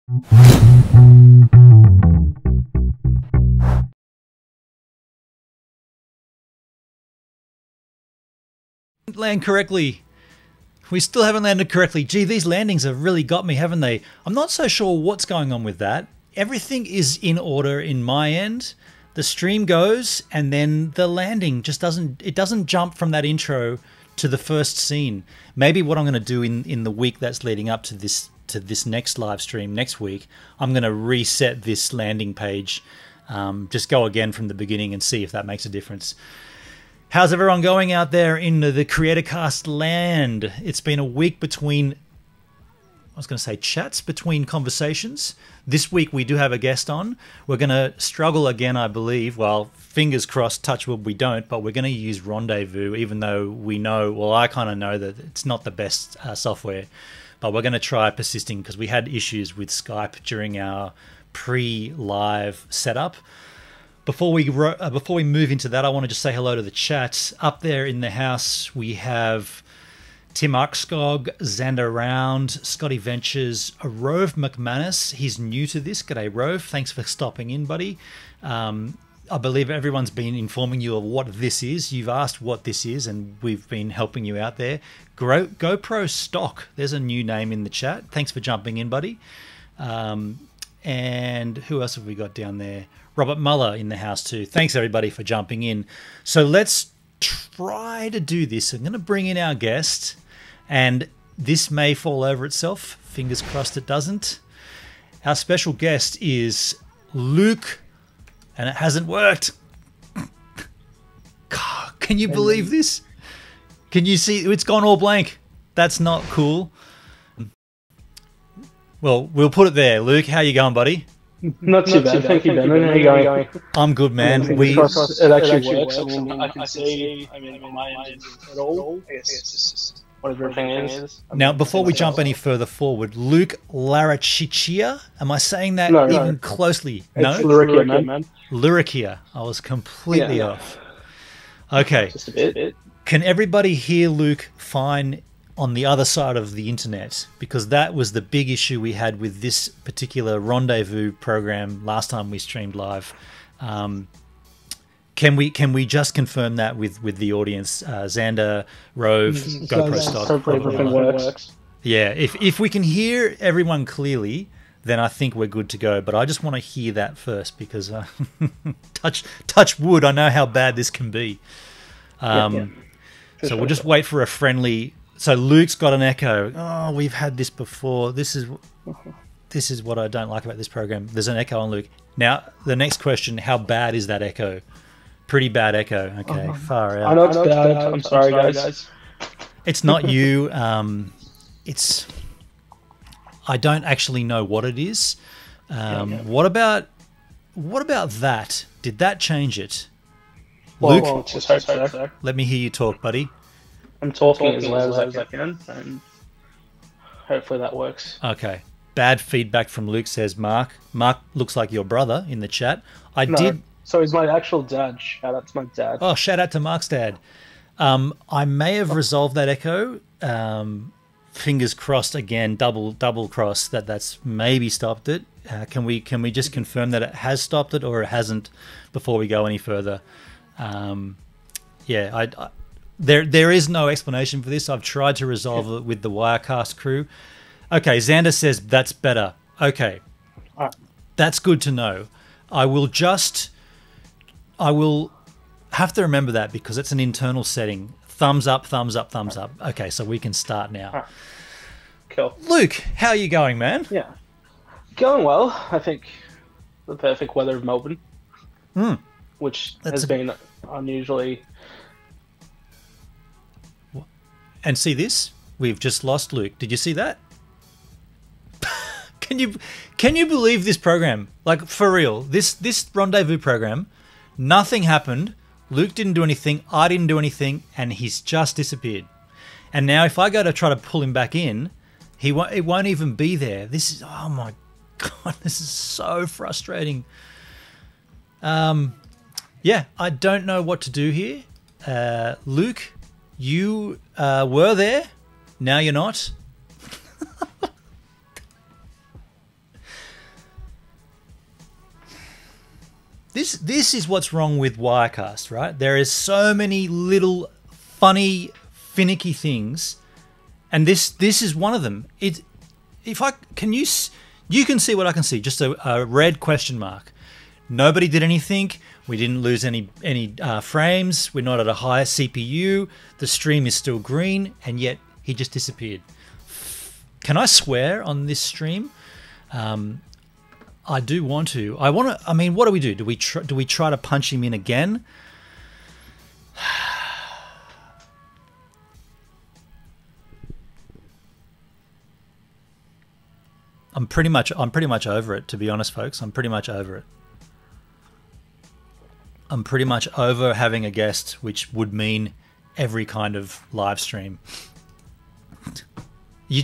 Land correctly. We still haven't landed correctly. Gee, these landings have really got me, haven't they? I'm not so sure what's going on with that. Everything is in order in my end. The stream goes, and then the landing just doesn't jump from that intro to the first scene. Maybe what I'm going to do in the week that's leading up to this next live stream next week, I'm going to reset this landing page, just go again from the beginning and see if that makes a difference. How's everyone going out there in the CreatorCast land? It's been a week between, I was going to say chats, between conversations. This week we do have a guest on. We're going to struggle again, I believe. Well, fingers crossed, touch wood, we don't, but we're going to use Rendezvous, even though we know, well, I kind of know that it's not the best software. But we're going to try persisting because we had issues with Skype during our pre-live setup. Before we move into that, I want to just say hello to the chat. Up there in the house, we have Tim Arkskog, Xander Round, Scotty Ventures, Rove McManus. He's new to this. G'day, Rove. Thanks for stopping in, buddy. I believe everyone's been informing you of what this is. You've asked what this is, and we've been helping you out there. GoPro Stock. There's a new name in the chat. Thanks for jumping in, buddy. And who else have we got down there? Robert Muller in the house too. Thanks everybody for jumping in. So let's try to do this. I'm going to bring in our guest, and this may fall over itself. Fingers crossed it doesn't. Our special guest is Luke, and it hasn't worked. Can you believe this? Can you see? It's gone all blank. That's not cool. Well, we'll put it there. Luke, how you going, buddy? Not too bad. Thank you, Ben. How are you going? I'm good, man. It actually works. I can see. I mean, on my end at all. I guess it's just whatever everything is. Now, before we jump any further forward, Luke Laricchia. Am I saying that even closely? No, Laricchia, man. Laricchia. I was completely off. Okay. Just a bit. Can everybody hear Luke fine on the other side of the internet? Because that was the big issue we had with this particular Rendezvous program last time we streamed live. Can we just confirm that with the audience? Xander, Rove, GoPro Stock. Hopefully everything works. Yeah, if we can hear everyone clearly, then I think we're good to go. But I just want to hear that first because touch wood, I know how bad this can be. So we'll just wait for a friendly. So Luke's got an echo. Oh, we've had this before. This is what I don't like about this program. There's an echo on Luke. Now, the next question, how bad is that echo? Pretty bad echo. Okay, far out. I know it's bad. I'm sorry, guys. It's not you. It's... I don't actually know what it is. What about that? Did that change it? Luke, well, just hope so. Let me hear you talk, buddy. I'm talking as loud as I can, and hopefully that works. Okay. Bad feedback from Luke, says Mark. Mark looks like your brother in the chat. So he's my actual dad. Shout out to my dad. Oh, shout out to Mark's dad. I may have resolved that echo. Fingers crossed again, double cross that's maybe stopped it. Can we just confirm that it has stopped it or it hasn't before we go any further? There is no explanation for this. I've tried to resolve it with the Wirecast crew. Okay, Xander says that's better. Okay, that's good to know. I will have to remember that because it's an internal setting. Thumbs up, thumbs up, thumbs up. Okay, so we can start now. Cool. Luke, how are you going, man? Yeah, going well. I think the perfect weather of Melbourne, which has been unusually. And see this? We've just lost Luke. Did you see that? Can you believe this program? Like, for real, this Rendezvous program, nothing happened. Luke didn't do anything. I didn't do anything, and he's just disappeared. And now, if I go to try to pull him back in, it won't even be there. This is, oh my god, this is so frustrating. Yeah, I don't know what to do here. Luke, you were there. Now you're not. This is what's wrong with Wirecast, right? There is so many little funny, finicky things, and this is one of them. You can see what I can see, just a red question mark. Nobody did anything. We didn't lose any frames. We're not at a higher CPU. The stream is still green, and yet he just disappeared. Can I swear on this stream? I do want to. I mean, what do we do? Do we try to punch him in again? I'm pretty much over it, to be honest, folks. I'm pretty much over it. I'm pretty much over having a guest, which would mean every kind of live stream.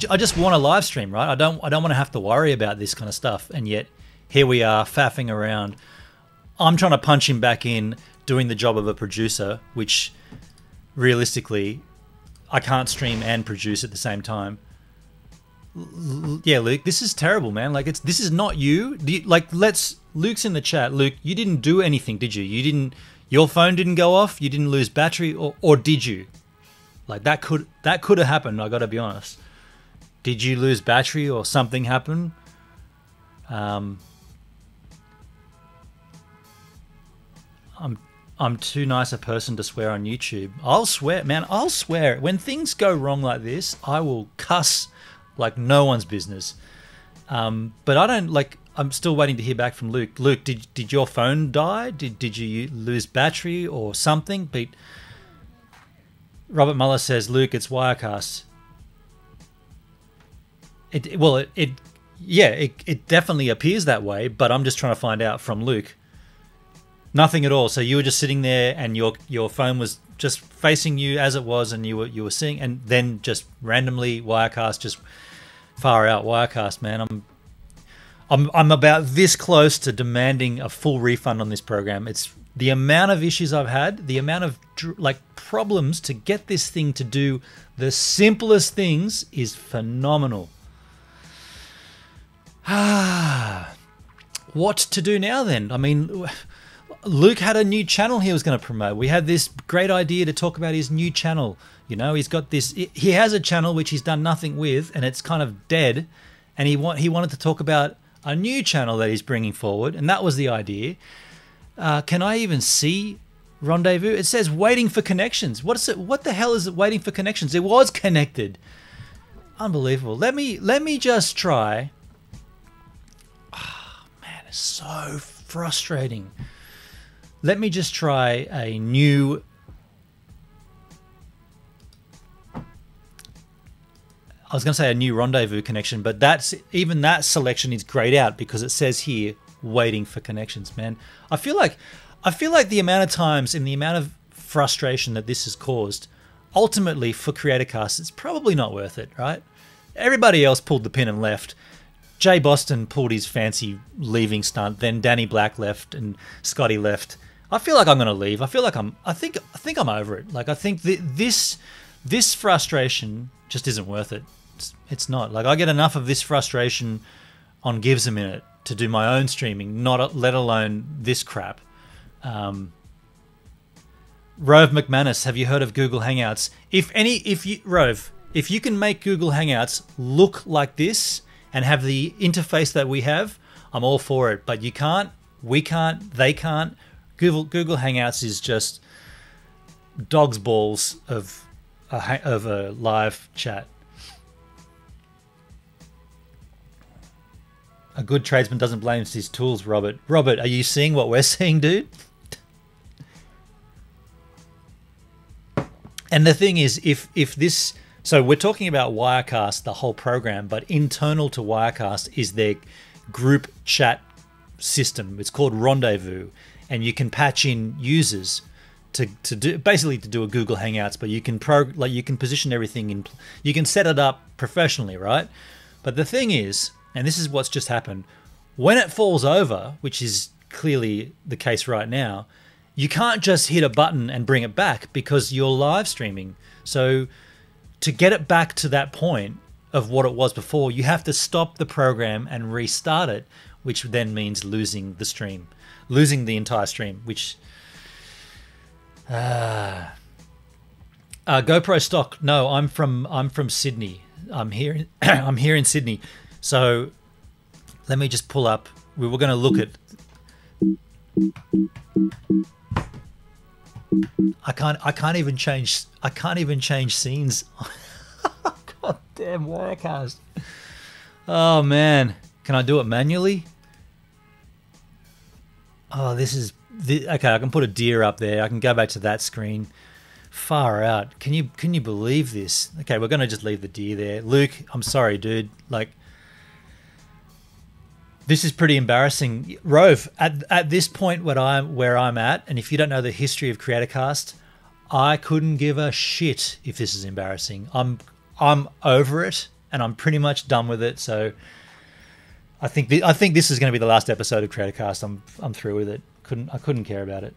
I just want a live stream, right? I don't want to have to worry about this kind of stuff, and yet here we are faffing around. I'm trying to punch him back in, doing the job of a producer, which realistically I can't stream and produce at the same time. Yeah, Luke, this is terrible, man. Like, this is not you. Luke's in the chat. Luke, you didn't do anything, did you? Your phone didn't go off. You didn't lose battery, or did you? Like, that could have happened. I got to be honest. Did you lose battery or something happen? I'm too nice a person to swear on YouTube. I'll swear, man. I'll swear. When things go wrong like this, I will cuss like no one's business. But I don't like. I'm still waiting to hear back from Luke. Luke, did your phone die? Did you lose battery or something? But Robert Muller says, Luke, it's Wirecast. It definitely appears that way. But I'm just trying to find out from Luke. Nothing at all. So you were just sitting there, and your phone was just facing you as it was, and you were seeing, and then just randomly Wirecast, just far out Wirecast, man. I'm about this close to demanding a full refund on this program. It's the amount of issues I've had, the amount of problems to get this thing to do the simplest things is phenomenal. What to do now then? I mean, Luke had a new channel he was going to promote. We had this great idea to talk about his new channel. You know, he's got this. He has a channel which he's done nothing with, and it's kind of dead. And he wanted to talk about a new channel that he's bringing forward, and that was the idea. Can I even see Rendezvous? It says waiting for connections. What the hell is it? Waiting for connections? It was connected. Unbelievable. Let me just try. Oh, man, it's so frustrating. Let me just try a new. I was going to say a new Rendezvous connection, but even that selection is grayed out because it says here waiting for connections, man. I feel like the amount of times and the amount of frustration that this has caused, ultimately for CreatorCast, it's probably not worth it, right? Everybody else pulled the pin and left. Jay Boston pulled his fancy leaving stunt, then Danny Black left and Scotty left. I feel like I'm going to leave. I think I'm over it. Like, I think this frustration just isn't worth it. It's not. Like, I get enough of this frustration on Gives a Minute to do my own streaming, let alone this crap. Rove McManus, have you heard of Google Hangouts? If you can make Google Hangouts look like this and have the interface that we have, I'm all for it. But you can't, we can't, they can't. Google Hangouts is just dog's balls of a live chat. A good tradesman doesn't blame his tools, Robert. Robert, are you seeing what we're seeing, dude? And the thing is, if this... So we're talking about Wirecast, the whole program, but internal to Wirecast is their group chat system. It's called Rendezvous, and you can patch in users to do a Google Hangouts, but you can position everything in, you can set it up professionally, right? But the thing is, and this is what's just happened, when it falls over, which is clearly the case right now, you can't just hit a button and bring it back because you're live streaming. So to get it back to that point of what it was before, you have to stop the program and restart it, which then means losing the stream, losing the entire stream, which... GoPro stock. No, I'm from Sydney. I'm here I'm here in Sydney. So let me just pull up. We were going to look at... I can't even change scenes. God damn Wirecast. Oh man, can I do it manually? Oh, okay, I can put a deer up there. I can go back to that screen. Far out. Can you believe this? Okay, we're going to just leave the deer there. Luke, I'm sorry, dude. Like, this is pretty embarrassing. Rove, at this point where I'm at, and if you don't know the history of CreatorCast, I couldn't give a shit if this is embarrassing. I'm over it, and I'm pretty much done with it. So I think this is going to be the last episode of CreatorCast. I'm through with it. I couldn't care about it.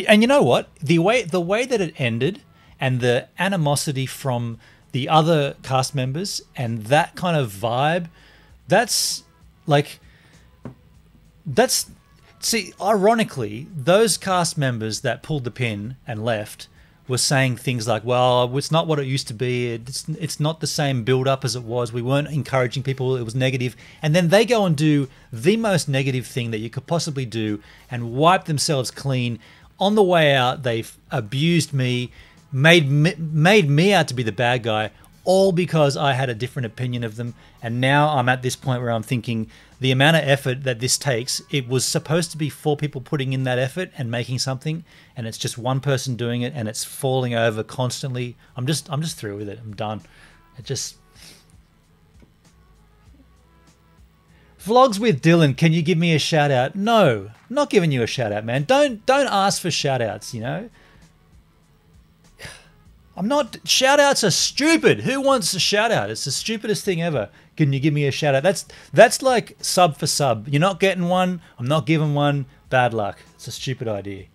And you know what? The way that it ended, and the animosity from the other cast members, and that kind of vibe, see, ironically, those cast members that pulled the pin and left were saying things like, well, it's not what it used to be. It's not the same build up as it was. We weren't encouraging people. It was negative. And then they go and do the most negative thing that you could possibly do and wipe themselves clean. On the way out, they've abused me, made me out to be the bad guy, all because I had a different opinion of them. And now I'm at this point where I'm thinking the amount of effort that this takes, it was supposed to be 4 people putting in that effort and making something, and it's just one person doing it, and it's falling over constantly. I'm just through with it. I'm done. Vlogs with Dylan, can you give me a shout out? No, not giving you a shout out, man. Don't ask for shout outs, you know? Shout outs are stupid. Who wants a shout out? It's the stupidest thing ever. Can you give me a shout out? That's like sub for sub. You're not getting one. I'm not giving one. Bad luck. It's a stupid idea.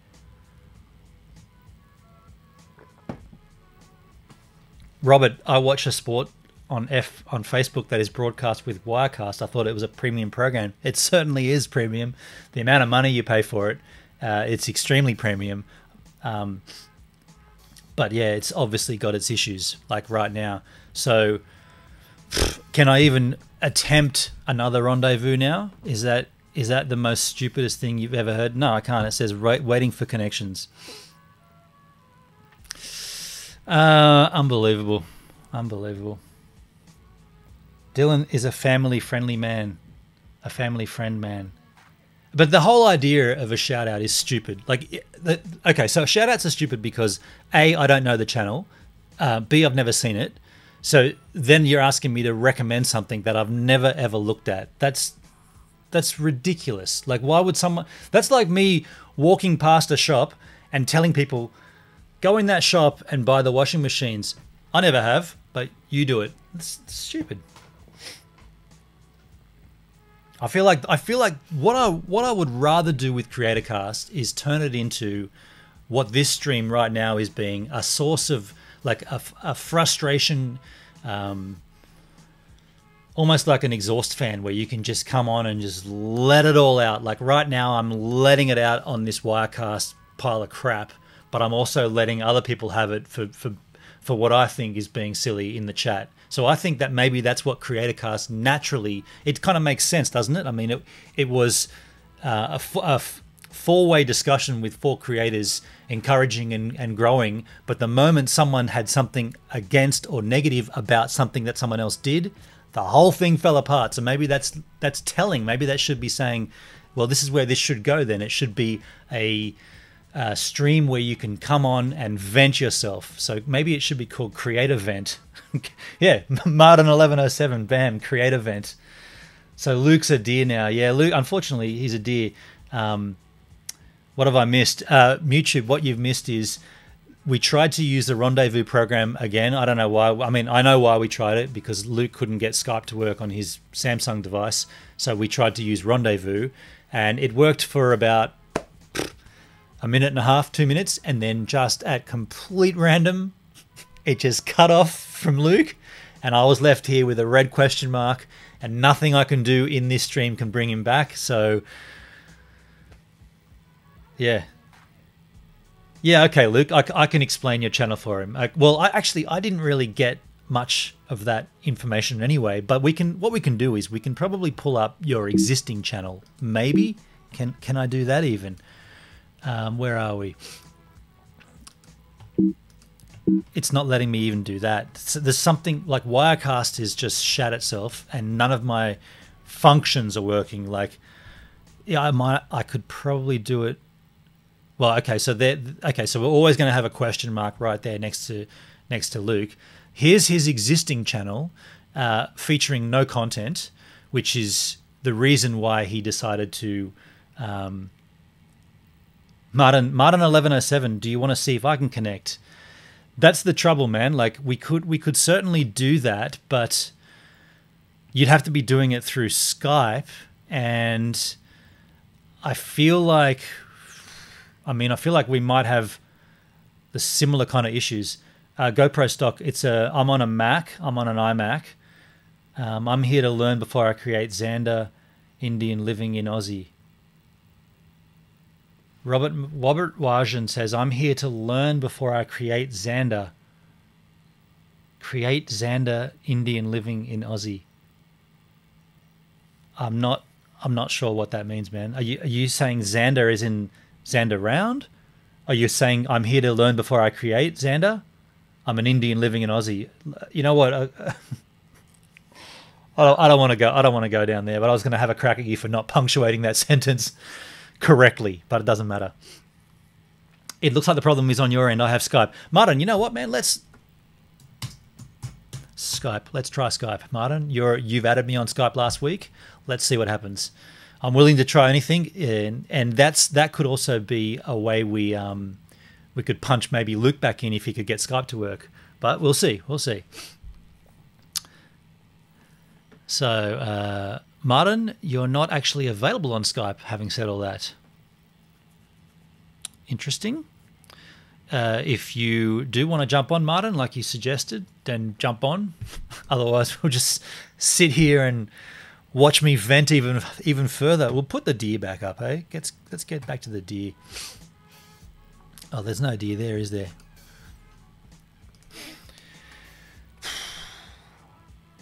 Robert, I watch a sport on Facebook that is broadcast with Wirecast. I thought it was a premium program. It certainly is premium. The amount of money you pay for it, it's extremely premium. But yeah, it's obviously got its issues, like right now. So can I even attempt another rendezvous now? Is that the most stupidest thing you've ever heard? No, I can't. It says waiting for connections. Unbelievable. Dylan is a family-friendly man. A family-friend man. But the whole idea of a shout-out is stupid. Okay, so shout-outs are stupid because, A, I don't know the channel. B, I've never seen it. So then you're asking me to recommend something that I've never, ever looked at. That's ridiculous. Like, why would someone... That's like me walking past a shop and telling people, go in that shop and buy the washing machines. I never have, but you do it. It's stupid. I feel like what I would rather do with CreatorCast is turn it into what this stream right now is being, a source of like a frustration, almost like an exhaust fan where you can just come on and just let it all out. Like right now I'm letting it out on this Wirecast pile of crap, but I'm also letting other people have it for what I think is being silly in the chat. So I think that maybe that's what CreatorCast naturally, it kind of makes sense, doesn't it? I mean, it was a four-way discussion with 4 creators encouraging and growing, but the moment someone had something against or negative about something that someone else did, the whole thing fell apart. So maybe that's telling. Maybe that should be saying, well, this is where this should go then. It should be a stream where you can come on and vent yourself. So maybe it should be called Creator Vent. Yeah, Martin 1107, bam, Creator Vent. So Luke's a deer now. Yeah, Luke, unfortunately, he's a deer. What have I missed? YouTube, what you've missed is we tried to use the Rendezvous program again. I don't know why. I mean, I know why we tried it, because Luke couldn't get Skype to work on his Samsung device. So we tried to use Rendezvous, and it worked for about a minute and a half, 2 minutes, and then just at complete random, it just cut off from Luke, and I was left here with a red question mark, and nothing I can do in this stream can bring him back. So, yeah. Yeah, okay, Luke, I can explain your channel for him. I didn't really get much of that information anyway, but what we can do is we can probably pull up your existing channel. Maybe can I do that even? Where are we? It's not letting me even do that. So there's something like Wirecast has just shat itself, and none of my functions are working. Like, yeah, I could probably do it. Well, okay, so we're always going to have a question mark right there next to Luke. Here's his existing channel, featuring no content, which is the reason why he decided to. Martin 1107. Do you want to see if I can connect? That's the trouble, man. Like we could certainly do that, but you'd have to be doing it through Skype, and I feel like we might have the similar kind of issues. GoPro stock. I'm on a Mac. I'm on an iMac. I'm here to learn before I create. Xander, Indian living in Aussie. Robert Wajan says, I'm here to learn before I create Xander. Create Xander, Indian living in Aussie. I'm not sure what that means, man. Are you saying Xander is in Xander round? Are you saying I'm here to learn before I create Xander? I'm an Indian living in Aussie. You know what? I don't want to go down there, but I was going to have a crack at you for not punctuating that sentence correctly, but it doesn't matter. It looks like the problem is on your end. I have Skype. Martin, you know what, man? Let's try Skype. Martin, you've added me on Skype last week. Let's see what happens. I'm willing to try anything, and that could also be a way we could punch maybe Luke back in if he could get Skype to work. But we'll see. So, Martin, you're not actually available on Skype, having said all that. Interesting. If you do want to jump on, Martin, like you suggested, then jump on. Otherwise, we'll just sit here and watch me vent even further. We'll put the deer back up, hey? Let's get back to the deer. Oh, there's no deer there, is there?